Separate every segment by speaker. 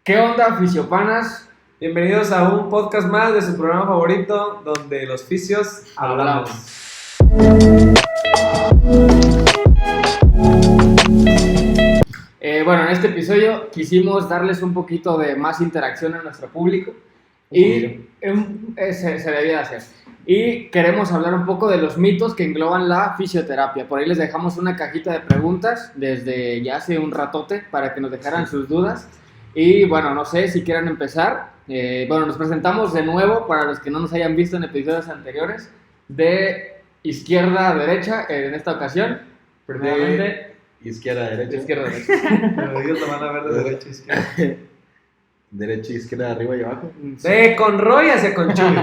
Speaker 1: ¿Qué onda, fisiopanas?
Speaker 2: Bienvenidos a un podcast más de su programa favorito, donde los fisios hablamos.
Speaker 1: Bueno, en este episodio quisimos darles un poquito de más interacción a nuestro público y se debía hacer. Y queremos hablar un poco de los mitos que engloban la fisioterapia. Por ahí les dejamos una cajita de preguntas desde ya hace un ratote para que nos dejaran sus dudas. Y bueno, no sé si quieran empezar. Bueno, nos presentamos de nuevo para los que no nos hayan visto en episodios anteriores, de izquierda a derecha en esta ocasión. Primeramente,
Speaker 3: Izquierda, derecha.
Speaker 1: izquierda a derecha.
Speaker 2: Pero ellos lo van a ver de derecha a izquierda.
Speaker 3: Derecha, izquierda, arriba y abajo.
Speaker 2: De Conroy hacia Conchuy.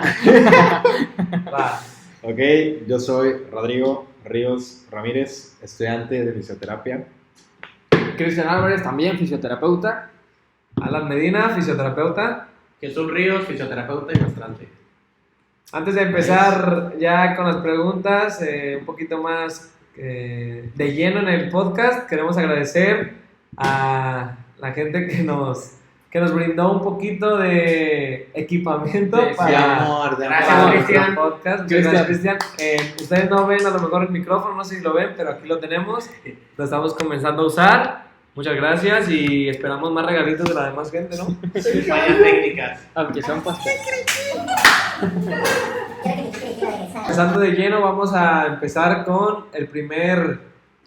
Speaker 2: Va.
Speaker 3: Ok, yo soy Rodrigo Ríos Ramírez, estudiante de fisioterapia.
Speaker 1: Cristian Álvarez, también fisioterapeuta.
Speaker 2: Alan Medina, fisioterapeuta.
Speaker 4: Jesús Ríos, fisioterapeuta y maestrante.
Speaker 2: Antes de empezar ya con las preguntas, un poquito más de lleno en el podcast, queremos agradecer a la gente que nos brindó un poquito de equipamiento para
Speaker 4: Gracias, Cristian.
Speaker 2: el podcast. Muchas gracias, Cristian. Ustedes no ven a lo mejor el micrófono, no sé si lo ven, pero aquí lo tenemos. Lo estamos comenzando a usar. Muchas gracias y esperamos más regalitos de la demás gente, ¿no?
Speaker 4: Fallas técnicas.
Speaker 1: Aunque sea un pastel.
Speaker 2: Empezando de lleno, vamos a empezar con el primer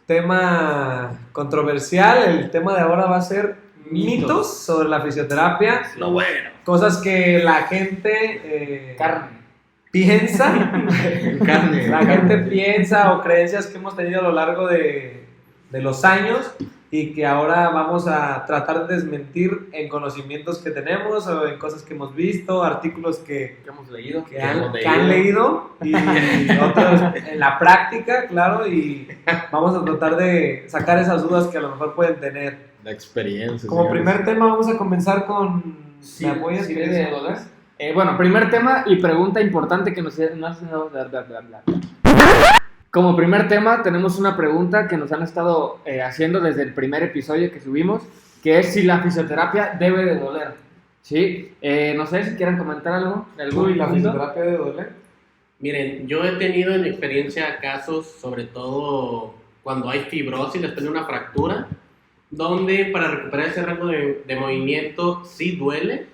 Speaker 2: tema controversial. El tema de ahora va a ser mitos sobre la fisioterapia.
Speaker 4: Lo bueno.
Speaker 2: Cosas que la gente piensa.
Speaker 3: Carne.
Speaker 2: La gente piensa o creencias que hemos tenido a lo largo de los años y que ahora vamos a tratar de desmentir en conocimientos que tenemos o en cosas que hemos visto, artículos que
Speaker 1: hemos leído.
Speaker 2: que han leído y otros en la práctica, claro, y vamos a tratar de sacar esas dudas que a lo mejor pueden tener.
Speaker 3: La experiencia.
Speaker 2: Como
Speaker 3: señores.
Speaker 2: primer tema vamos a comenzar con...
Speaker 1: Sí,
Speaker 2: ¿me apoyas?
Speaker 1: sí,
Speaker 2: ¿Quieres
Speaker 1: de
Speaker 2: hablar?
Speaker 1: Bueno, primer tema y pregunta importante que nos... Como primer tema tenemos una pregunta que nos han estado haciendo desde el primer episodio que subimos, que es si la fisioterapia debe de doler. ¿Sí? No sé si quieren comentar algo.
Speaker 2: Uy, ¿la
Speaker 1: punto?
Speaker 2: fisioterapia debe doler?
Speaker 4: Miren, yo he tenido en mi experiencia casos, sobre todo cuando hay fibrosis, después de una fractura, donde para recuperar ese rango de movimiento sí duele,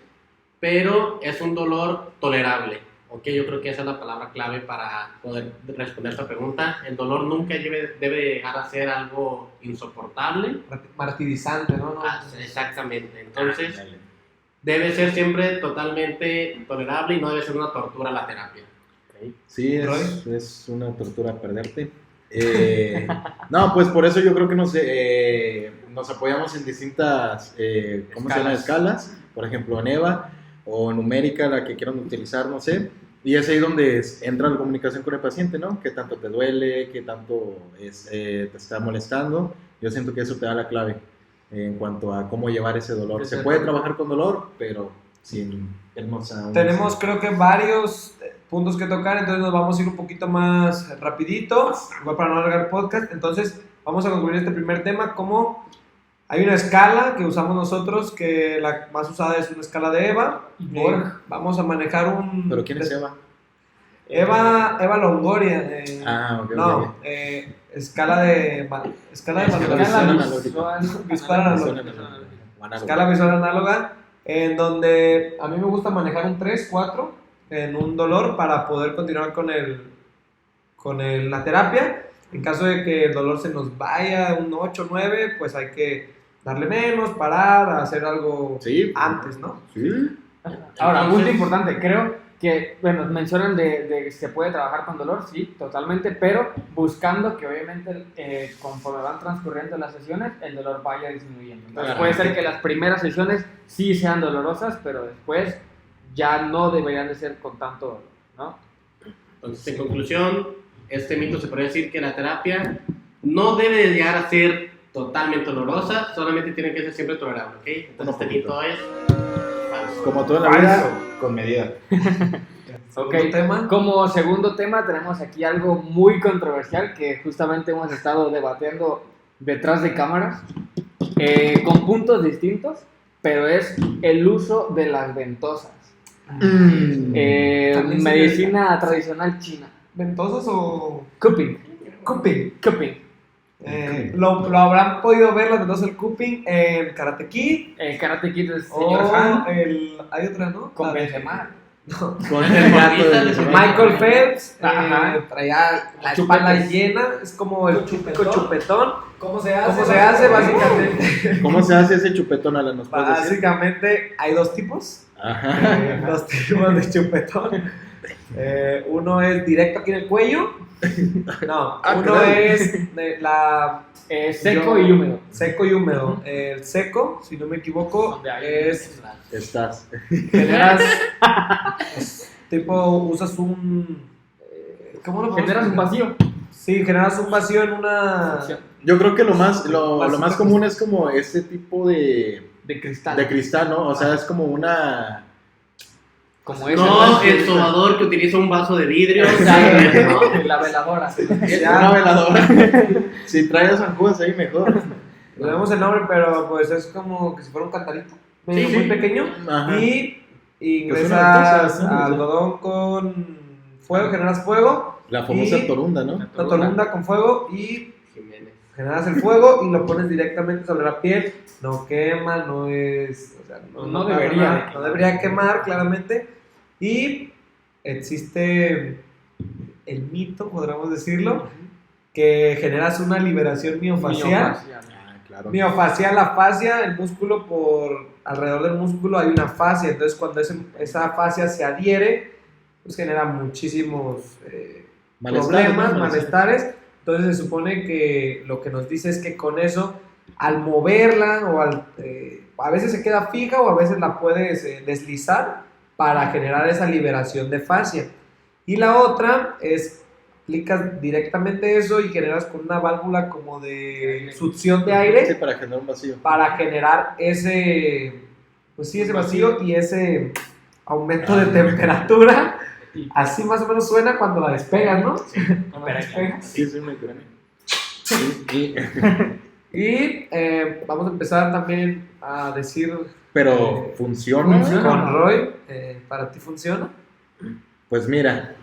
Speaker 4: pero es un dolor tolerable. Ok, yo creo que esa es la palabra clave para poder responder esta pregunta. El dolor nunca debe llegar a ser algo insoportable.
Speaker 2: Martirizante, ¿no?
Speaker 4: Exactamente. Entonces,
Speaker 3: Dale.
Speaker 4: debe ser siempre totalmente tolerable y no debe ser una tortura la terapia.
Speaker 3: Sí, es una tortura perderte. No, pues por eso yo creo que nos apoyamos en distintas ¿cómo se llama? Escalas. Por ejemplo, en EVA o numérica, la que quieran utilizar, no sé. Y es ahí donde entra la comunicación con el paciente, ¿no? ¿Qué tanto te duele? ¿Qué tanto te está molestando? Yo siento que eso te da la clave en cuanto a cómo llevar ese dolor. Se puede trabajar con dolor, pero sin irnos a...
Speaker 2: Tenemos creo que varios puntos que tocar, entonces nos vamos a ir un poquito más rapidito, igual para no alargar el podcast. Entonces vamos a concluir este primer tema como hay una escala que usamos nosotros, que la más usada es una escala de EVA. Vamos a manejar un...
Speaker 3: ¿Pero quién es Eva?
Speaker 2: Eva Longoria.
Speaker 3: Ok,
Speaker 2: No,
Speaker 3: ok.
Speaker 2: escala de escala visual análoga, en donde a mí me gusta manejar un 3, 4 en un dolor para poder continuar con la terapia. En caso de que el dolor se nos vaya un 8, 9, pues hay que darle menos, parar, hacer algo antes, ¿no?
Speaker 3: Sí.
Speaker 1: Ahora,
Speaker 4: Entonces,
Speaker 1: punto importante, creo que, bueno, mencionan de que se puede trabajar con dolor, sí, totalmente, pero buscando que obviamente conforme van transcurriendo las sesiones, el dolor vaya disminuyendo. Entonces puede ser que las primeras sesiones sí sean dolorosas, pero después ya no deberían de ser con tanto dolor, ¿no?
Speaker 4: Entonces, en conclusión, este mito se puede decir que la terapia no debe de llegar a ser totalmente dolorosa, solamente tiene que ser siempre tolerable, ¿ok? Entonces, este mito es falso.
Speaker 3: Como todo en la vida, con medida.
Speaker 1: Ok,
Speaker 2: tema.
Speaker 1: como segundo tema tenemos aquí algo muy controversial que justamente hemos estado debatiendo detrás de cámaras, con puntos distintos, pero es el uso de las ventosas.
Speaker 2: También
Speaker 1: Medicina tradicional china.
Speaker 2: ¿Ventosas o
Speaker 1: Cupping.
Speaker 2: cupping?
Speaker 1: Cupping.
Speaker 2: Lo habrán podido ver las ventosas del cupping en Karate Kid
Speaker 1: El Karate Kid es
Speaker 2: o
Speaker 1: señor Han
Speaker 2: hay otra, ¿no?
Speaker 1: con
Speaker 2: La de-
Speaker 1: Benzema.
Speaker 2: No.
Speaker 3: Con el gato de
Speaker 2: Michael Phelps
Speaker 1: Ajá.
Speaker 2: traía la
Speaker 1: Chupetes.
Speaker 2: espalda llena, es como el típico chupetón.
Speaker 5: ¿Cómo se hace?
Speaker 2: ¿Cómo se hace? Básicamente,
Speaker 3: ¿Cómo se hace ese chupetón, Alan? ¿Nos puedes decir?
Speaker 2: básicamente hay dos tipos.
Speaker 3: Ajá.
Speaker 2: Dos tipos de chupetón. Uno es directo aquí en el cuello. No, uno
Speaker 3: caray.
Speaker 2: es
Speaker 1: Seco y húmedo.
Speaker 2: seco y húmedo. El seco, si no me equivoco,
Speaker 1: Donde hay-
Speaker 2: es
Speaker 3: Estás.
Speaker 2: generas tipo usas ¿cómo lo podemos
Speaker 1: Generas un
Speaker 2: explicar?
Speaker 1: vacío.
Speaker 2: Sí, generas un vacío en una
Speaker 3: Yo creo que lo más común es como ese tipo de
Speaker 1: De cristal.
Speaker 3: cristal, ¿no? O sea, es como una...
Speaker 1: Como ese.
Speaker 4: No, el sobador que utiliza un vaso de vidrio.
Speaker 1: Exacto, ¿no? La veladora.
Speaker 3: Una veladora. Si traes zancudas ahí, mejor.
Speaker 2: le damos el nombre, pero pues es como que si fuera un cantarito medio
Speaker 4: Sí,
Speaker 2: muy
Speaker 4: sí.
Speaker 2: pequeño
Speaker 3: Ajá.
Speaker 2: y
Speaker 3: Pues una ventosa,
Speaker 2: ingresas
Speaker 3: ¿no?
Speaker 2: algodón con fuego, generas fuego,
Speaker 3: La famosa
Speaker 2: Y-
Speaker 3: torunda, ¿no?
Speaker 2: una torunda con fuego y
Speaker 4: Jiménez.
Speaker 2: generas el fuego y lo pones directamente sobre la piel, no quema, no es, o sea,
Speaker 1: No debería
Speaker 2: nada,
Speaker 1: de
Speaker 2: no
Speaker 1: quemar.
Speaker 2: debería quemar claramente y existe el mito, podríamos decirlo, que generas una liberación miofacial.
Speaker 1: Miofacial.
Speaker 3: Ah, claro.
Speaker 2: Miofacial, la fascia, el músculo alrededor del músculo hay una fascia, entonces cuando esa fascia se adhiere, pues genera muchísimos problemas, malestares. Entonces se supone que lo que nos dice es que con eso, al moverla o a veces se queda fija o a veces la puedes deslizar para generar esa liberación de fascia. Y la otra es, aplicas directamente eso y generas con una válvula como de succión de
Speaker 3: Sí,
Speaker 2: aire
Speaker 3: para generar un vacío.
Speaker 2: para generar ese vacío y ese aumento de temperatura. Así más o menos suena cuando la despegas, ¿no? Cuando la despegas.
Speaker 3: Sí, sí, me creen. Sí,
Speaker 2: Y vamos a empezar también a decir
Speaker 3: pero ¿funciona?
Speaker 2: con Roy, ¿para ti funciona?
Speaker 3: Pues mira,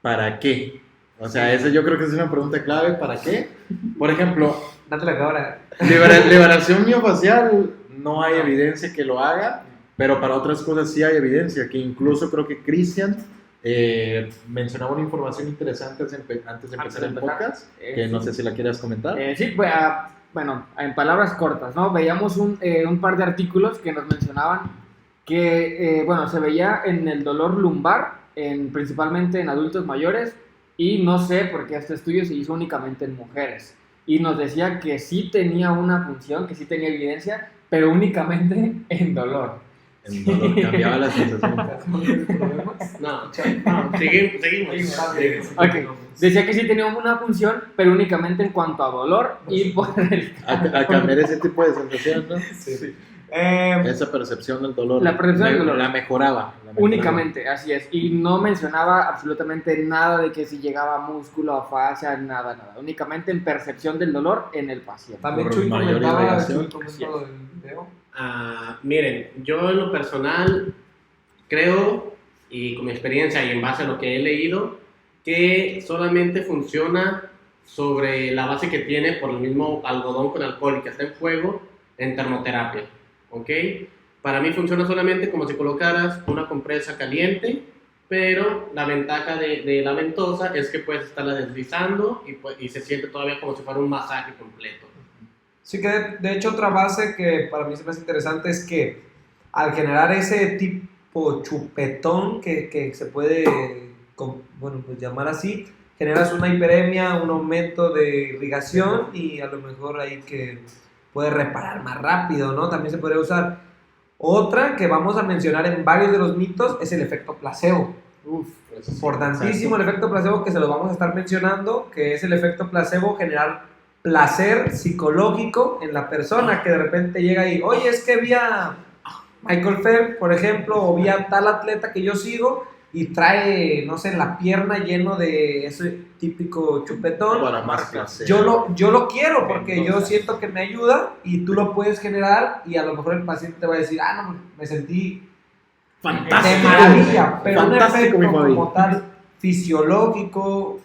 Speaker 3: ¿para qué? O sea, esa yo creo que es una pregunta clave. ¿Para qué? Por ejemplo,
Speaker 2: Date la cabra.
Speaker 3: liberación miofacial, no hay evidencia que lo haga, pero para otras cosas sí hay evidencia, que incluso creo que Cristian mencionaba una información interesante antes de empezar el podcast, que no sé si la quieras comentar.
Speaker 1: Sí, pues, bueno, en palabras cortas, ¿no? Veíamos un par de artículos que nos mencionaban que, bueno, se veía en el dolor lumbar, principalmente en adultos mayores, y no sé por qué este estudio se hizo únicamente en mujeres. Y nos decía que sí tenía una función, que sí tenía evidencia, pero únicamente en dolor.
Speaker 3: El dolor cambiaba la sensación.
Speaker 4: No, seguimos.
Speaker 1: Ok, decía que sí tenía una función, pero únicamente en cuanto a dolor y por el...
Speaker 3: A cambiar ese tipo de sensación, ¿no?
Speaker 2: Sí.
Speaker 3: Esa percepción del dolor.
Speaker 1: La percepción del dolor.
Speaker 3: La mejoraba.
Speaker 1: Únicamente, así es. Y no mencionaba absolutamente nada de que si llegaba a músculo, a fascia, nada. Únicamente en percepción del dolor en el paciente.
Speaker 2: También
Speaker 3: Por
Speaker 2: Chuy
Speaker 3: mayor
Speaker 2: comentaba
Speaker 3: irrigación.
Speaker 2: el video.
Speaker 4: Miren, yo en lo personal creo, y con mi experiencia y en base a lo que he leído, que solamente funciona sobre la base que tiene por el mismo algodón con alcohol y que está en fuego en termoterapia, ¿ok? Para mí funciona solamente como si colocaras una compresa caliente, pero la ventaja de la ventosa es que puedes estarla deslizando y se siente todavía como si fuera un masaje completo.
Speaker 2: Sí, que de hecho otra base que para mí se me hace interesante es que al generar ese tipo chupetón que se puede pues llamar así, generas una hiperemia, un aumento de irrigación y a lo mejor ahí que puede reparar más rápido, ¿no? También se podría usar. Otra que vamos a mencionar en varios de los mitos es el efecto placebo. Importantísimo el efecto placebo que se lo vamos a estar mencionando, que es el efecto placebo generar placer psicológico en la persona que de repente llega y, oye, es que vi a Michael Phelps, por ejemplo, o vi a tal atleta que yo sigo y trae, no sé, la pierna lleno de ese típico chupetón.
Speaker 3: Para más placer.
Speaker 2: Yo lo quiero porque yo siento que me ayuda y tú lo puedes generar y a lo mejor el paciente te va a decir, no, me sentí
Speaker 3: Fantástico.
Speaker 2: de maravilla, pero
Speaker 3: Fantástico,
Speaker 2: un
Speaker 3: mi
Speaker 2: efecto
Speaker 3: Fabi.
Speaker 2: como tal fisiológico.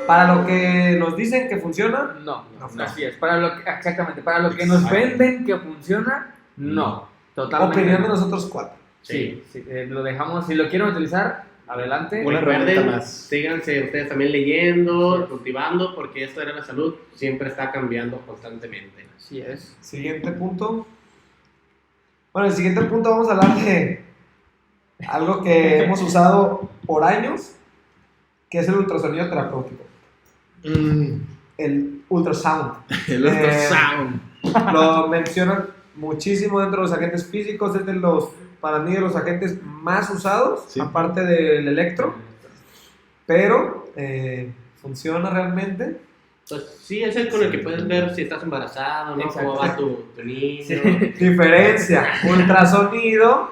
Speaker 2: Para lo que nos dicen que funciona,
Speaker 1: No,
Speaker 2: no.
Speaker 1: así es. Exactamente, para lo que nos venden que funciona, no. Totalmente.
Speaker 2: opinión de
Speaker 1: no.
Speaker 2: nosotros 4.
Speaker 1: Sí, lo dejamos. Si lo quieren utilizar, adelante.
Speaker 3: Una herramienta
Speaker 4: Recuerden,
Speaker 3: más.
Speaker 4: síganse ustedes también leyendo, cultivando, porque esto de la salud siempre está cambiando constantemente.
Speaker 1: Así es.
Speaker 2: Siguiente punto. Bueno, el siguiente punto vamos a hablar de algo que hemos usado por años, que es el ultrasonido terapéutico. El ultrasound.
Speaker 3: El ultrasound.
Speaker 2: Lo mencionan muchísimo dentro de los agentes físicos, es para mí de los agentes más usados,
Speaker 3: Sí.
Speaker 2: aparte del electro, pero funciona realmente.
Speaker 4: Pues sí, es el con el que puedes ver si estás embarazado, ¿no?
Speaker 1: Exacto.
Speaker 4: Cómo va tu niño.
Speaker 1: Sí.
Speaker 2: Diferencia, ultrasonido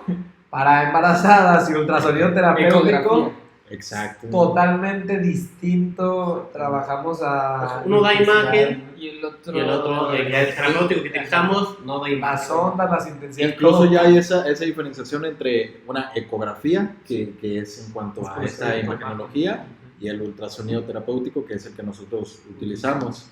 Speaker 2: para embarazadas y ultrasonido terapéutico,
Speaker 1: Ecografía.
Speaker 3: Exacto.
Speaker 2: totalmente distinto. Trabajamos a
Speaker 4: Pues uno da imagen
Speaker 1: Y el otro.
Speaker 4: y el otro, el terapéutico que utilizamos, no da
Speaker 2: las
Speaker 4: imagen.
Speaker 2: ondas, las intensidades.
Speaker 3: Incluso
Speaker 2: todo.
Speaker 3: ya hay esa diferenciación entre una ecografía, que es en cuanto a
Speaker 2: Es
Speaker 3: esta
Speaker 2: correcto.
Speaker 3: imagenología, y el ultrasonido terapéutico, que es el que nosotros utilizamos.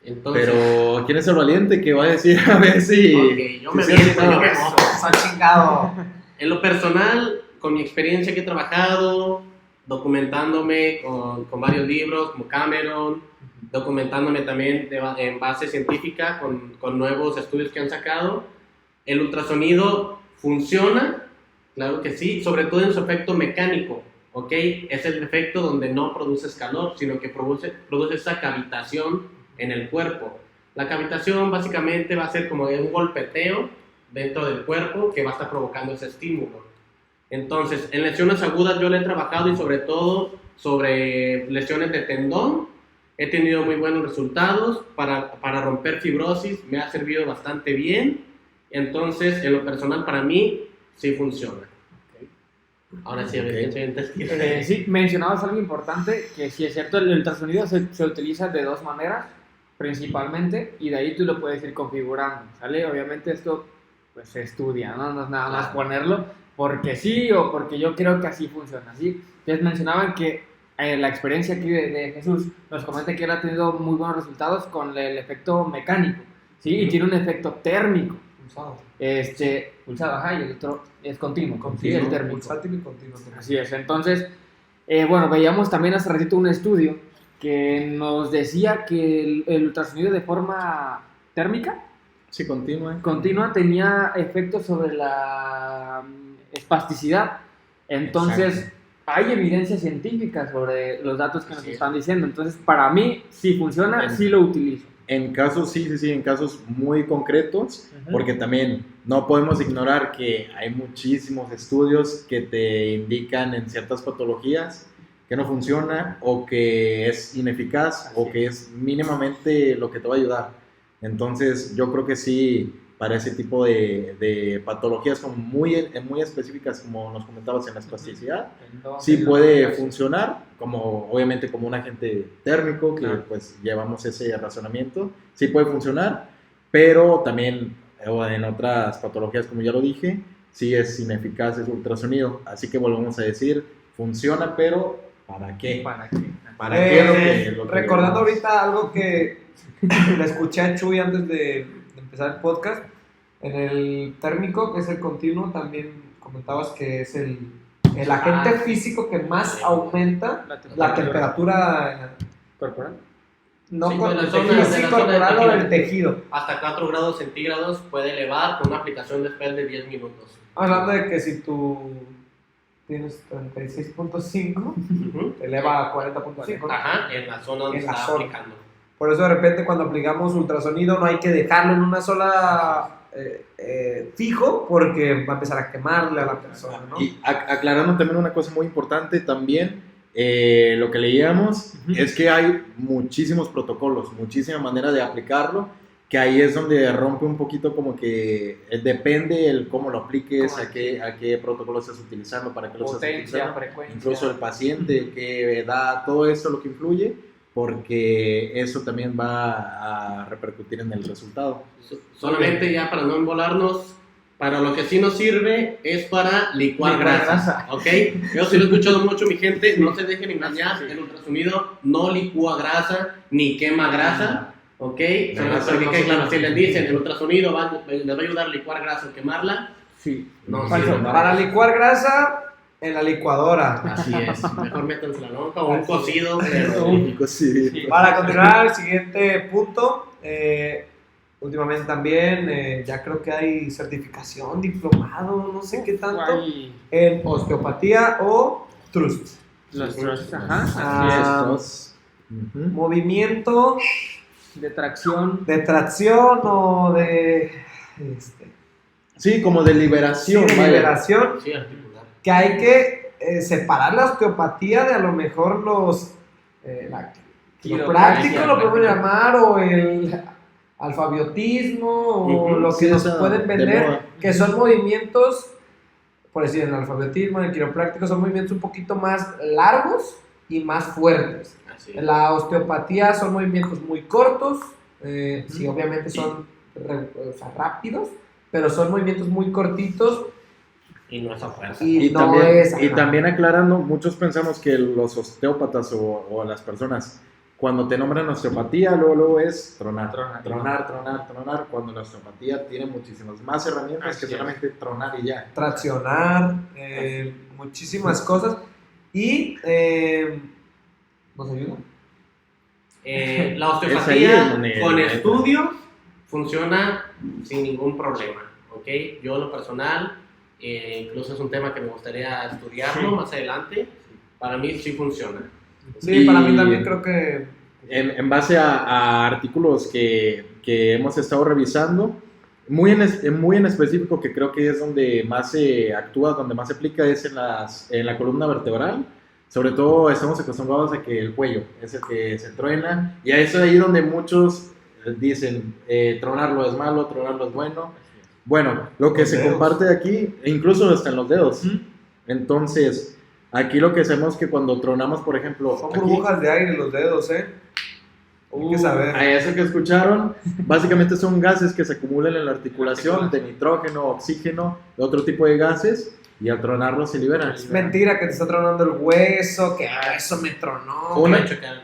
Speaker 4: Entonces,
Speaker 3: Pero, ¿quién es el valiente que va a decir a ver si...
Speaker 4: ok, yo me
Speaker 3: si
Speaker 4: aviento,
Speaker 3: no?
Speaker 4: yo me mojo.
Speaker 2: Está chingado.
Speaker 4: En lo personal, con mi experiencia que he trabajado, documentándome con varios libros como Cameron, documentándome también en base científica con nuevos estudios que han sacado, el ultrasonido funciona, claro que sí, sobre todo en su efecto mecánico, ¿ok? Es el efecto donde no produces calor, sino que produce esa cavitación en el cuerpo. La cavitación básicamente va a ser como un golpeteo dentro del cuerpo que va a estar provocando ese estímulo. Entonces, en lesiones agudas yo le he trabajado y sobre todo sobre lesiones de tendón. He tenido muy buenos resultados para romper fibrosis, me ha servido bastante bien. Entonces, en lo personal para mí sí funciona. Ahora sí, a ver,
Speaker 3: Ok.
Speaker 4: ¿quién
Speaker 1: Sí, mencionabas algo importante, que sí es cierto, el ultrasonido se utiliza de dos maneras, principalmente, y de ahí tú lo puedes ir configurando, ¿sale? Obviamente esto pues se estudia, no es nada más ponerlo, porque sí o porque yo creo que así funciona, ¿sí? Entonces mencionaban que la experiencia aquí de Jesús nos comenta que él ha tenido muy buenos resultados con el efecto mecánico, ¿sí? Y tiene un efecto térmico. Pulsado, ajá, y el otro es continuo, ¿sí? El térmico.
Speaker 2: Pulsátil y continuo.
Speaker 1: Así es, entonces, bueno, veíamos también hace ratito un estudio que nos decía que el ultrasonido de forma térmica
Speaker 3: Sí, continúa.
Speaker 1: continua tenía efectos sobre la espasticidad. Entonces,
Speaker 3: Exacto.
Speaker 1: hay evidencia científica sobre los datos que nos
Speaker 4: Así es.
Speaker 1: están diciendo. Entonces, para mí, si funciona, sí lo utilizo.
Speaker 3: En casos, sí, en casos muy concretos, porque también no podemos ignorar que hay muchísimos estudios que te indican en ciertas patologías que no funciona o que es ineficaz o que es mínimamente lo que te va a ayudar. Entonces, yo creo que sí, para ese tipo de patologías como muy específicas, como nos comentabas en la espasticidad, sí puede funcionar, como obviamente como un agente térmico, que
Speaker 1: Claro.
Speaker 3: pues llevamos ese razonamiento, sí puede funcionar, pero también en otras patologías, como ya lo dije, sí es ineficaz ese ultrasonido, así que volvemos a decir, funciona, pero ¿para qué?
Speaker 1: ¿Para qué?
Speaker 3: ¿Para qué lo que
Speaker 2: Recordando
Speaker 3: vemos?
Speaker 2: ahorita algo que le escuché a Chuy antes de empezar el podcast, en el térmico, que es el continuo, también comentabas que es el agente físico que más aumenta la temperatura
Speaker 1: corporal.
Speaker 2: no
Speaker 4: Sí,
Speaker 2: con
Speaker 4: de la
Speaker 2: el
Speaker 4: zona-
Speaker 2: tejido,
Speaker 4: de
Speaker 2: sí,
Speaker 4: la zona
Speaker 2: corporal
Speaker 4: del
Speaker 2: o del tejido.
Speaker 4: Hasta 4 grados centígrados puede elevar con una aplicación después de 10 minutos.
Speaker 2: Hablando de que si tú tienes 36.5,
Speaker 4: Ujú.
Speaker 2: te eleva a 40.5. ¿no?
Speaker 4: Ajá, en la zona donde
Speaker 2: En la
Speaker 4: está
Speaker 2: zona.
Speaker 4: aplicando.
Speaker 2: Por eso de repente cuando aplicamos ultrasonido no hay que dejarlo en una sola fijo, porque va a empezar a quemarle a la persona, ¿no?
Speaker 3: Y aclarando también una cosa muy importante, también lo que leíamos
Speaker 1: Ujú.
Speaker 3: es que hay muchísimos protocolos, muchísima manera de aplicarlo que ahí es donde rompe un poquito como que depende el cómo lo apliques, a qué protocolo estás utilizando, para qué lo estás utilizando,
Speaker 1: frecuencia.
Speaker 3: incluso el paciente, qué edad, todo eso lo que influye, porque eso también va a repercutir en el resultado.
Speaker 4: Solamente ya para no embolarnos, para lo que sí nos sirve es para licuar grasa, ¿ok? Yo sí lo he escuchado mucho, mi gente, no se dejen engañar, el ultrasonido no licúa grasa ni quema grasa. ¿Ok? Si les dicen el ultrasonido les va a ayudar a licuar grasa o quemarla,
Speaker 1: Sí.
Speaker 4: no
Speaker 1: Falso.
Speaker 4: sirve.
Speaker 2: Para licuar grasa, en la licuadora.
Speaker 4: Así es, mejor métanse la lonja o un cocido.
Speaker 3: Sí.
Speaker 2: Para continuar, el siguiente punto. Últimamente también, ya creo que hay certificación, diplomado, no sé qué tanto,
Speaker 1: Guay.
Speaker 2: en osteopatía o trust.
Speaker 1: Los trusts, ajá.
Speaker 2: Ah,
Speaker 3: Ujú.
Speaker 2: movimiento
Speaker 1: De tracción.
Speaker 2: de tracción o de
Speaker 3: Sí, como de liberación.
Speaker 2: de
Speaker 3: vaya.
Speaker 2: liberación,
Speaker 4: Sí, articular.
Speaker 2: que hay que separar la osteopatía de a lo mejor la quiropráctico, lo podemos llamar, o el alfabiotismo, o
Speaker 4: Ujú,
Speaker 2: lo que
Speaker 3: sí,
Speaker 2: nos
Speaker 3: esa
Speaker 2: pueden
Speaker 3: de
Speaker 2: vender,
Speaker 3: moda.
Speaker 2: que son movimientos, por decir, en el alfabiotismo, en el quiropráctico, son movimientos un poquito más largos y más fuertes.
Speaker 4: Así
Speaker 2: En la osteopatía son movimientos muy cortos, sí, obviamente son rápidos, pero son movimientos muy cortitos
Speaker 4: y no es a fuerza.
Speaker 2: y no
Speaker 3: también,
Speaker 2: es...
Speaker 3: y
Speaker 2: ajá.
Speaker 3: también aclarando, muchos pensamos que los osteópatas o las personas, cuando te nombran osteopatía, luego es tronar, cuando la osteopatía tiene muchísimas más herramientas
Speaker 1: Así
Speaker 3: que
Speaker 1: es.
Speaker 3: solamente tronar y ya.
Speaker 2: Traccionar, muchísimas cosas. Y ¿nos ayuda?
Speaker 4: La
Speaker 3: Es ahí
Speaker 4: osteopatía
Speaker 3: donde-
Speaker 4: con estudios funciona sin ningún problema, ¿ok? Yo en lo personal, incluso es un tema que me gustaría estudiarlo más adelante, para mí sí funciona.
Speaker 2: Sí,
Speaker 3: Y-
Speaker 2: para mí también creo que...
Speaker 3: En base a artículos que hemos estado revisando, muy en específico, que creo que es donde más se actúa, donde más se aplica, es en la columna vertebral. Sobre todo estamos acostumbrados a que el cuello es el que se truena, y es ahí donde muchos dicen, tronarlo es malo, tronarlo es bueno. Bueno, lo que
Speaker 2: Los
Speaker 3: se
Speaker 2: dedos.
Speaker 3: comparte aquí, e incluso hasta en los dedos. Entonces, aquí lo que hacemos es que cuando tronamos, por ejemplo,
Speaker 2: Son
Speaker 3: aquí,
Speaker 2: burbujas de aire los dedos, Hay que saber.
Speaker 3: a eso que escucharon, básicamente son gases que se acumulan en la articulación, de nitrógeno, oxígeno, de otro tipo de gases, y al tronarlo se liberan.
Speaker 2: Es mentira que te está tronando el hueso, que eso me tronó.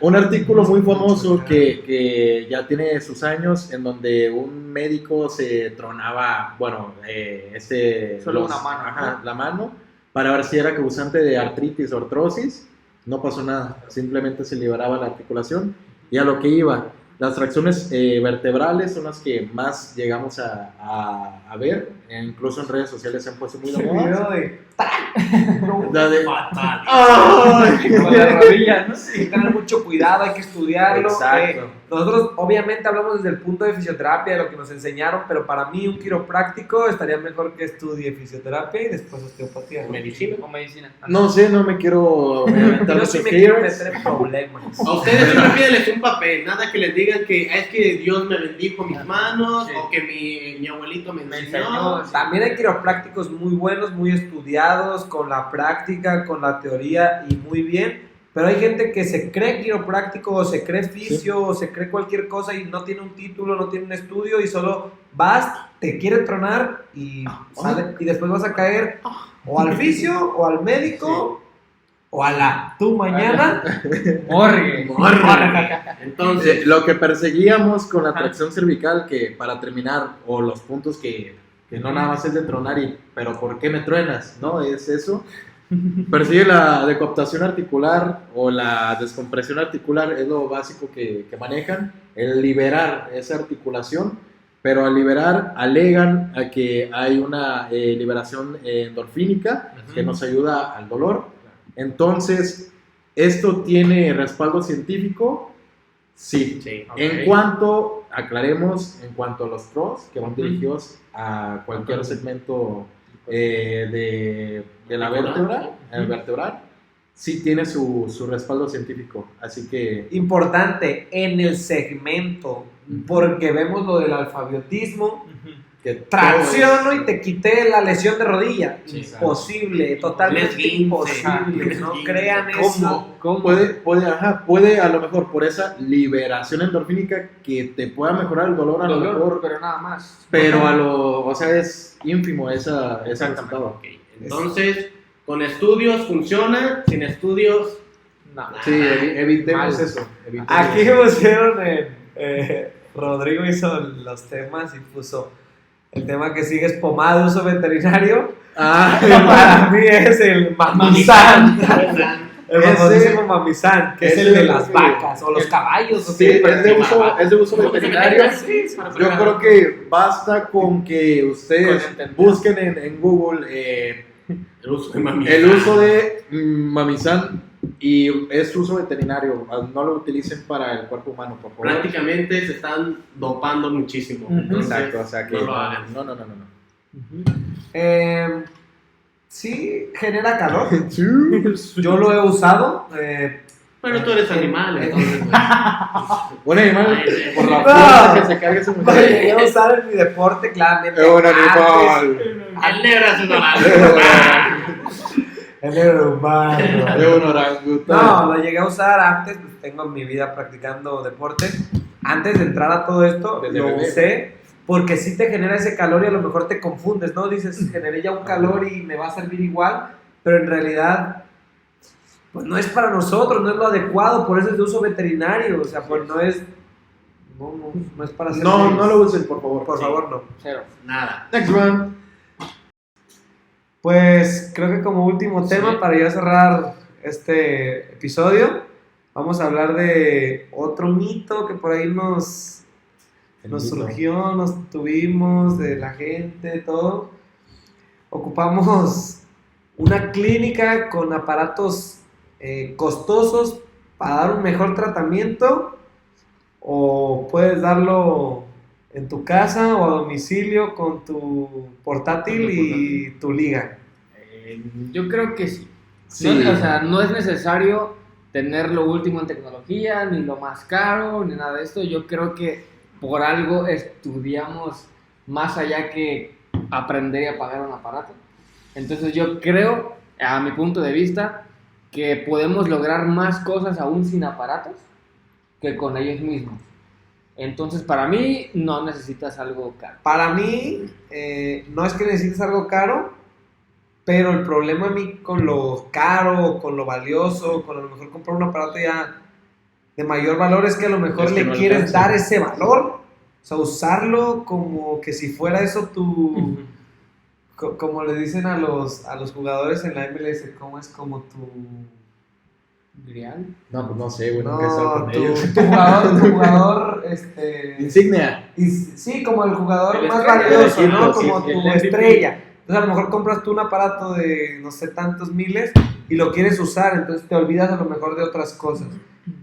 Speaker 3: Un artículo muy famoso que ya tiene sus años, en donde un médico se tronaba,
Speaker 1: Solo una mano,
Speaker 3: ajá,
Speaker 1: ¿no?
Speaker 3: la mano, para ver si era causante de artritis o artrosis. No pasó nada, simplemente se liberaba la articulación. Y a lo que iba, las tracciones vertebrales son las que más llegamos a ver, incluso en redes sociales se han puesto muy de
Speaker 2: El
Speaker 3: moda.
Speaker 2: video de...
Speaker 3: La de-
Speaker 4: Fatal.
Speaker 3: ¡Ay!
Speaker 1: Con la rodilla, ¿no?
Speaker 2: Hay que tener mucho cuidado, hay que estudiarlo.
Speaker 3: Exacto.
Speaker 2: Nosotros obviamente hablamos desde el punto de fisioterapia, de lo que nos enseñaron, pero para mí un quiropráctico estaría mejor que estudie fisioterapia y después osteopatía.
Speaker 4: Medicina.
Speaker 1: O medicina.
Speaker 3: No sé, no me quiero aventar
Speaker 2: Yo
Speaker 3: los
Speaker 2: sí me quiero
Speaker 3: haters.
Speaker 2: meter en problemas.
Speaker 4: A ustedes siempre pídenles un papel, nada que les digan que es que Dios me bendijo mis manos,
Speaker 1: Sí.
Speaker 4: o que mi abuelito me
Speaker 1: Me
Speaker 4: enseñó.
Speaker 1: enseñó.
Speaker 2: También hay quiroprácticos muy buenos, muy estudiados, con la práctica, con la teoría y muy bien. Pero hay gente que se cree quiropráctico o se cree fisio o se cree cualquier cosa y no tiene un título, no tiene un estudio y solo vas, te quiere tronar y, y después vas a caer o al fisio o al médico o a la tú mañana.
Speaker 1: Morgue.
Speaker 4: Entonces,
Speaker 3: Lo que perseguíamos con la tracción cervical, que para terminar, o los puntos que no nada más es de tronar, pero ¿por qué me truenas? ¿No? Es eso. Persigue la decoaptación articular o la descompresión articular, es lo básico que manejan, el liberar esa articulación, pero al liberar alegan a que hay una liberación endorfínica que nos ayuda al dolor. Entonces, ¿esto tiene respaldo científico? Sí.
Speaker 4: sí.
Speaker 3: En cuanto, aclaremos, en cuanto a los pros que van dirigidos a cualquier segmento de la vértebra, vertebral, sí tiene su respaldo científico. Así que...
Speaker 2: Importante, en el segmento, porque vemos lo del alfabetismo.
Speaker 3: que
Speaker 2: Tracciono y te quité la lesión de rodilla.
Speaker 4: Sí,
Speaker 2: Imposible, totalmente
Speaker 4: esguince.
Speaker 2: imposible. No crean eso.
Speaker 1: ¿Cómo?
Speaker 3: puede a lo mejor por esa liberación endorfínica que te pueda mejorar el dolor a lo mejor,
Speaker 1: pero nada más.
Speaker 3: pero o sea, es ínfimo ese resultado.
Speaker 4: Ok, entonces, con estudios funciona, sin estudios,
Speaker 1: No.
Speaker 3: Sí, evitemos
Speaker 1: Mal.
Speaker 3: eso. evitemos
Speaker 2: Aquí
Speaker 3: eso.
Speaker 2: pusieron Rodrigo hizo los temas y puso el tema que sigue es pomada de uso veterinario. Para mí es el mamizán. El
Speaker 3: Ese-
Speaker 2: famosísimo mamizán, que es el
Speaker 3: ese
Speaker 2: de
Speaker 3: yo
Speaker 2: las
Speaker 3: creo que-
Speaker 2: vacas o los caballos.
Speaker 3: Sí, es de uso veterinario. Yo creo que basta con que ustedes
Speaker 1: Con entender.
Speaker 3: busquen en Google
Speaker 4: el uso de mami.
Speaker 3: el uso de mamizán y es uso veterinario. No lo utilicen para el cuerpo humano, por favor.
Speaker 4: Prácticamente se están dopando muchísimo. Entonces,
Speaker 3: Exacto, o sea que
Speaker 4: no lo hagan.
Speaker 3: no.
Speaker 2: Sí, genera calor. Yo lo he usado.
Speaker 4: Pero tú eres animal, entonces.
Speaker 3: Un animal
Speaker 4: Ay,
Speaker 3: por la
Speaker 2: no.
Speaker 3: fuerza que se carga ese
Speaker 2: Lo
Speaker 3: muchacho.
Speaker 2: llegué a usar en mi deporte, claramente.
Speaker 3: Es un
Speaker 2: Antes,
Speaker 3: animal.
Speaker 4: El negro es un
Speaker 2: él era humano.
Speaker 3: Es un orangután.
Speaker 2: No, lo llegué a usar antes, pues tengo mi vida practicando deporte. Antes de entrar a todo esto,
Speaker 3: Desde
Speaker 2: lo
Speaker 3: bebé.
Speaker 2: usé porque sí te genera ese calor y a lo mejor te confundes, ¿no? Dices, generé ya un calor y me va a servir igual, pero en realidad, pues no es para nosotros, no es lo adecuado, por eso es de uso veterinario, o sea, pues no es, no es para hacer
Speaker 3: No
Speaker 2: feliz.
Speaker 3: lo usen, por favor.
Speaker 2: Por favor, no.
Speaker 1: Cero.
Speaker 4: Nada.
Speaker 3: Next one.
Speaker 2: Pues creo que como último tema, para ya cerrar este episodio, vamos a hablar de otro mito que por ahí nos surgió, nos tuvimos, de la gente, todo. Ocupamos una clínica con aparatos costosos para dar un mejor tratamiento, o puedes darlo en tu casa o a domicilio con tu portátil y tu liga.
Speaker 1: Yo creo que sí.
Speaker 3: Sí.
Speaker 1: No, o sea, no es necesario tener lo último en tecnología, ni lo más caro, ni nada de esto. Yo creo que por algo estudiamos más allá que aprender y apagar un aparato. Entonces yo creo, a mi punto de vista, que podemos lograr más cosas aún sin aparatos que con ellos mismos. Entonces para mí no necesitas algo caro.
Speaker 2: Para mí, no es que necesites algo caro, pero el problema a mí con lo caro, con lo valioso, con a lo mejor comprar un aparato ya de mayor valor es que a lo mejor
Speaker 3: Es que
Speaker 2: le
Speaker 3: no
Speaker 2: quieres
Speaker 3: alcanza.
Speaker 2: dar ese valor. O sea, usarlo como que si fuera eso tu... Como le dicen a los jugadores en la MLS, ¿cómo es como tu...
Speaker 1: ¿Grial?
Speaker 3: No, pues no sé, güey, nunca he estado
Speaker 2: No,
Speaker 3: con ellos.
Speaker 2: tu jugador,
Speaker 3: Insignia.
Speaker 2: sí, como el jugador
Speaker 1: El
Speaker 2: más
Speaker 1: estrella
Speaker 2: valioso,
Speaker 3: del
Speaker 2: ¿no?
Speaker 3: equipo, sí,
Speaker 2: Como
Speaker 1: el
Speaker 2: tu
Speaker 1: MVP.
Speaker 2: estrella. Entonces a lo mejor compras tú un aparato de no sé tantos miles y lo quieres usar, entonces te olvidas a lo mejor de otras cosas.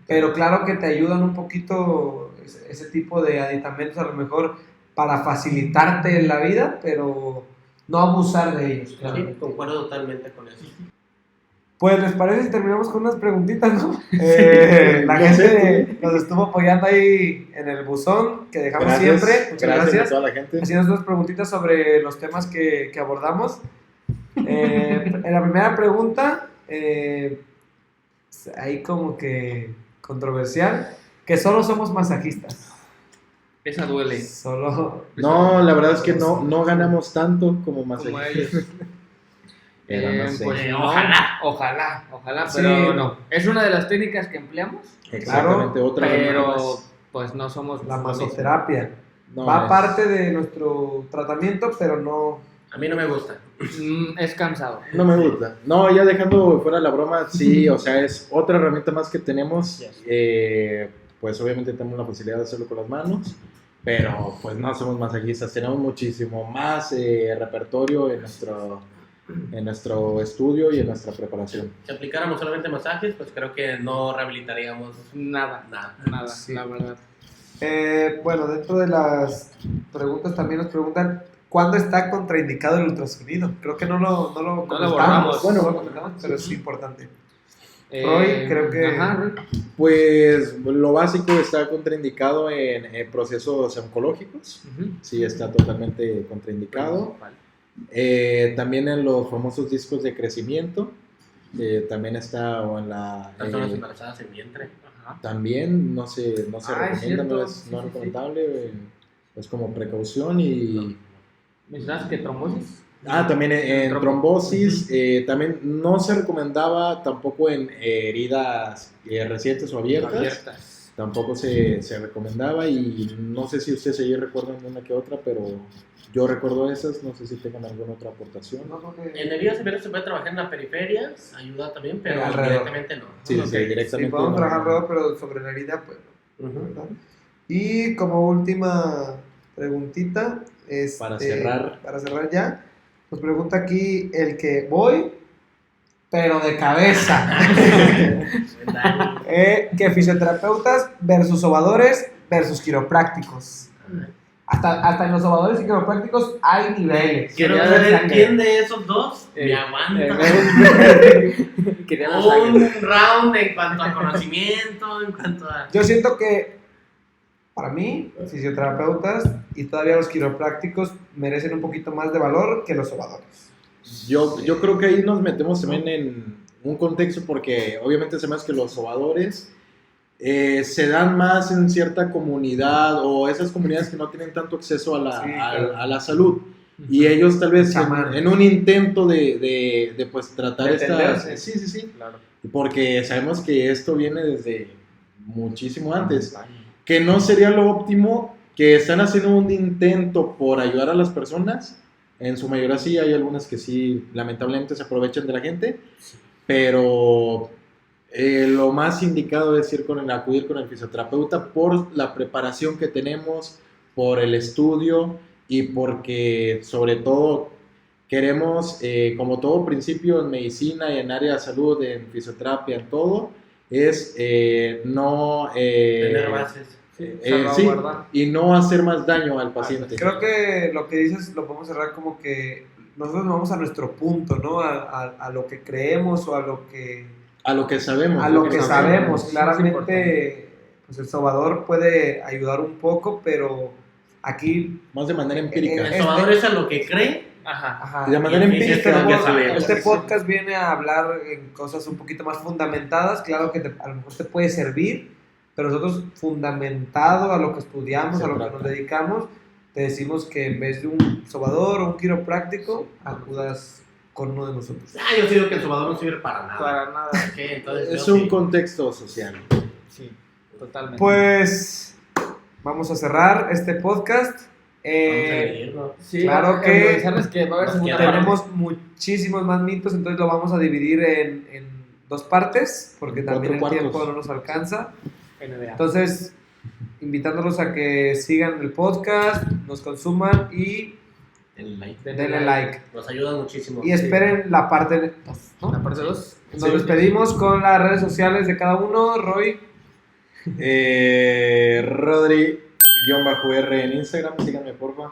Speaker 2: Pero claro que te ayudan un poquito ese tipo de aditamentos a lo mejor para facilitarte la vida, pero no abusar de ellos.
Speaker 4: Sí,
Speaker 2: Claramente.
Speaker 4: concuerdo totalmente con eso.
Speaker 2: Pues les parece si terminamos con unas preguntitas, ¿no? La
Speaker 3: No
Speaker 2: gente
Speaker 3: sé.
Speaker 2: nos estuvo apoyando ahí en el buzón que dejamos
Speaker 3: Gracias.
Speaker 2: siempre. Muchas gracias.
Speaker 3: a toda la gente.
Speaker 2: Haciendo unas preguntitas sobre los temas que abordamos. En la primera pregunta, ahí como que controversial, que solo somos masajistas.
Speaker 1: Esa duele.
Speaker 2: Solo...
Speaker 3: No, la verdad es que no ganamos tanto como más
Speaker 1: Como
Speaker 3: allá.
Speaker 1: ellos.
Speaker 3: Pero no sé.
Speaker 1: Pues no,
Speaker 4: Ojalá.
Speaker 1: ojalá,
Speaker 2: Sí.
Speaker 1: pero no. Es una de las técnicas que empleamos,
Speaker 3: Exactamente, otra
Speaker 1: pero
Speaker 3: más.
Speaker 1: pues no somos
Speaker 2: La
Speaker 1: lo mismo.
Speaker 2: masoterapia.
Speaker 3: No,
Speaker 2: Va
Speaker 3: es-
Speaker 2: parte de nuestro tratamiento, pero no...
Speaker 4: A mí no me gusta.
Speaker 1: Es cansado.
Speaker 3: No me gusta. No, ya dejando fuera la broma, sí, o sea, es otra herramienta más que tenemos.
Speaker 1: Yes.
Speaker 3: Pues obviamente tenemos la facilidad de hacerlo con las manos, pero pues no somos masajistas. Tenemos muchísimo más repertorio en nuestro estudio y en nuestra preparación.
Speaker 4: Si aplicáramos solamente masajes, pues creo que no rehabilitaríamos
Speaker 1: Nada,
Speaker 4: nada.
Speaker 2: Sí.
Speaker 1: la verdad.
Speaker 2: Bueno, dentro de las preguntas también nos preguntan ¿cuándo está contraindicado el ultrasonido? Creo que no lo comentamos.
Speaker 1: abordamos.
Speaker 2: Bueno, no lo comentamos, pero es importante. Roy, creo que...
Speaker 1: Ajá, Roy.
Speaker 3: Pues lo básico está contraindicado en procesos oncológicos.
Speaker 1: Ujú.
Speaker 3: Sí, está totalmente contraindicado. También en los famosos discos de crecimiento. También está o en la...
Speaker 4: Personas embarazadas en vientre.
Speaker 1: Ajá.
Speaker 3: También no se
Speaker 1: Es
Speaker 3: recomienda,
Speaker 1: cierto.
Speaker 3: no es
Speaker 1: Sí,
Speaker 3: no
Speaker 1: sí,
Speaker 3: recomendable. Es como precaución y...
Speaker 1: ¿Mencionabas que trombosis?
Speaker 3: También en
Speaker 1: Trombo-
Speaker 3: trombosis, también no se recomendaba tampoco en heridas recientes o abiertas. Tampoco se recomendaba y no sé si ustedes ahí recuerdan una que otra, pero yo recuerdo esas, no sé si tengan alguna otra aportación.
Speaker 2: No, creo que...
Speaker 4: En heridas severas se puede trabajar en la periferia, ayuda también, pero
Speaker 2: Alrededor.
Speaker 4: directamente no.
Speaker 3: Sí,
Speaker 2: Ok,
Speaker 3: sí, directamente.
Speaker 2: sí, podemos
Speaker 3: no.
Speaker 2: trabajar alrededor, pero sobre la herida, pues no,
Speaker 4: Ujú.
Speaker 2: ¿verdad? Y como última preguntita,
Speaker 3: Para cerrar.
Speaker 2: Para cerrar ya, nos pregunta aquí el que voy, pero de cabeza. Que fisioterapeutas versus sobadores versus quiroprácticos. Hasta en los sobadores y quiroprácticos hay niveles.
Speaker 4: Quiero
Speaker 1: Quería
Speaker 4: saber
Speaker 1: sangre.
Speaker 4: quién de esos dos me
Speaker 1: Eh,
Speaker 4: aguanta.
Speaker 1: Queríamos
Speaker 4: Un
Speaker 1: sangre.
Speaker 4: round en cuanto a conocimiento, en cuanto a...
Speaker 2: Yo siento que, para mí, fisioterapeutas y todavía los quiroprácticos merecen un poquito más de valor que los sobadores.
Speaker 3: Yo creo que ahí nos metemos también en un contexto porque obviamente se me hace que los sobadores se dan más en cierta comunidad o esas comunidades que no tienen tanto acceso a la,
Speaker 2: Sí, claro.
Speaker 3: a la salud. Y ellos tal vez
Speaker 2: Chamán.
Speaker 3: en un intento de pues tratar
Speaker 1: De
Speaker 3: estas...
Speaker 1: entenderse.
Speaker 3: Sí.
Speaker 1: Claro.
Speaker 3: Porque sabemos que esto viene desde muchísimo antes. Que no sería lo óptimo, que están haciendo un intento por ayudar a las personas. En su mayoría sí, hay algunas que sí, lamentablemente se aprovechan de la gente. Pero lo más indicado es acudir con el fisioterapeuta por la preparación que tenemos, por el estudio y porque sobre todo queremos, como todo principio en medicina y en área de salud, en fisioterapia, en todo, es no...
Speaker 4: Tener bases.
Speaker 3: sí,
Speaker 1: salvaguardar.
Speaker 3: y no hacer más daño al paciente.
Speaker 2: Creo que lo que dices lo podemos cerrar como que nosotros vamos a nuestro punto, ¿no? A lo que creemos o a lo que
Speaker 3: sabemos.
Speaker 2: a lo que sabemos.
Speaker 1: Sí, es
Speaker 2: Claramente,
Speaker 1: importante.
Speaker 2: pues el sobador puede ayudar un poco, pero aquí,
Speaker 3: Más de manera empírica.
Speaker 4: El sobador es a lo que cree.
Speaker 1: Ajá.
Speaker 2: ajá,
Speaker 3: De manera
Speaker 4: y
Speaker 3: empírica.
Speaker 4: es lo que sabemos.
Speaker 2: este podcast viene a hablar en cosas un poquito más fundamentadas. Claro que a lo mejor te puede servir, pero nosotros, fundamentado a lo que estudiamos,
Speaker 3: Se
Speaker 2: a lo
Speaker 3: trata.
Speaker 2: que nos dedicamos, te decimos que en vez de un sobador o un quiropráctico, acudas con uno de nosotros.
Speaker 4: Yo digo que el sobador no sirve para nada.
Speaker 1: Para nada.
Speaker 4: ¿Por qué? Entonces,
Speaker 3: Es
Speaker 4: yo
Speaker 3: un
Speaker 4: sí.
Speaker 3: contexto social.
Speaker 1: Sí, totalmente.
Speaker 2: Pues vamos a cerrar este podcast.
Speaker 4: Vamos a dividirlo.
Speaker 1: sí,
Speaker 2: claro
Speaker 1: vamos a
Speaker 2: que
Speaker 1: avisarles que va a haber
Speaker 4: nos
Speaker 1: segunda
Speaker 4: queda-
Speaker 1: parte.
Speaker 2: tenemos muchísimos más mitos, entonces lo vamos a dividir en dos partes, porque también el
Speaker 3: 4
Speaker 2: tiempo
Speaker 3: cuartos.
Speaker 2: no nos alcanza.
Speaker 1: NBA.
Speaker 2: Entonces, invitándolos a que sigan el podcast, nos consuman y
Speaker 4: El like.
Speaker 2: denle like.
Speaker 4: Nos ayuda muchísimo.
Speaker 2: Y esperen la parte 2, ¿no?
Speaker 1: La parte 2.
Speaker 2: Nos despedimos con las redes sociales de cada uno. Roy,
Speaker 3: Rodri-R en Instagram, síganme porfa.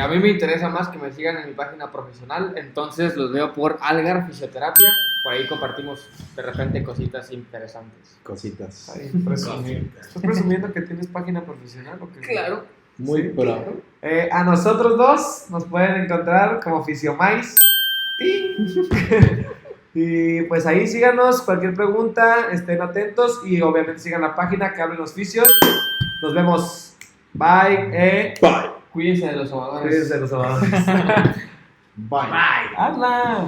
Speaker 1: A mí me interesa más que me sigan en mi página profesional, entonces los veo por Algar Fisioterapia. Por ahí compartimos de repente cositas interesantes.
Speaker 3: Cositas.
Speaker 2: ay, ¿estás presumiendo que tienes página profesional o qué?
Speaker 1: Claro.
Speaker 3: Muy
Speaker 2: Sí,
Speaker 3: pro.
Speaker 2: A nosotros dos nos pueden encontrar como Fisiomais. Y pues ahí síganos, cualquier pregunta, estén atentos y obviamente sigan la página que hablen los fisios. Nos vemos. Bye.
Speaker 3: Bye.
Speaker 1: Cuídense de los sobadores.
Speaker 2: Cuídense los abogados.
Speaker 3: Bye.
Speaker 4: Bye.
Speaker 2: Hazla.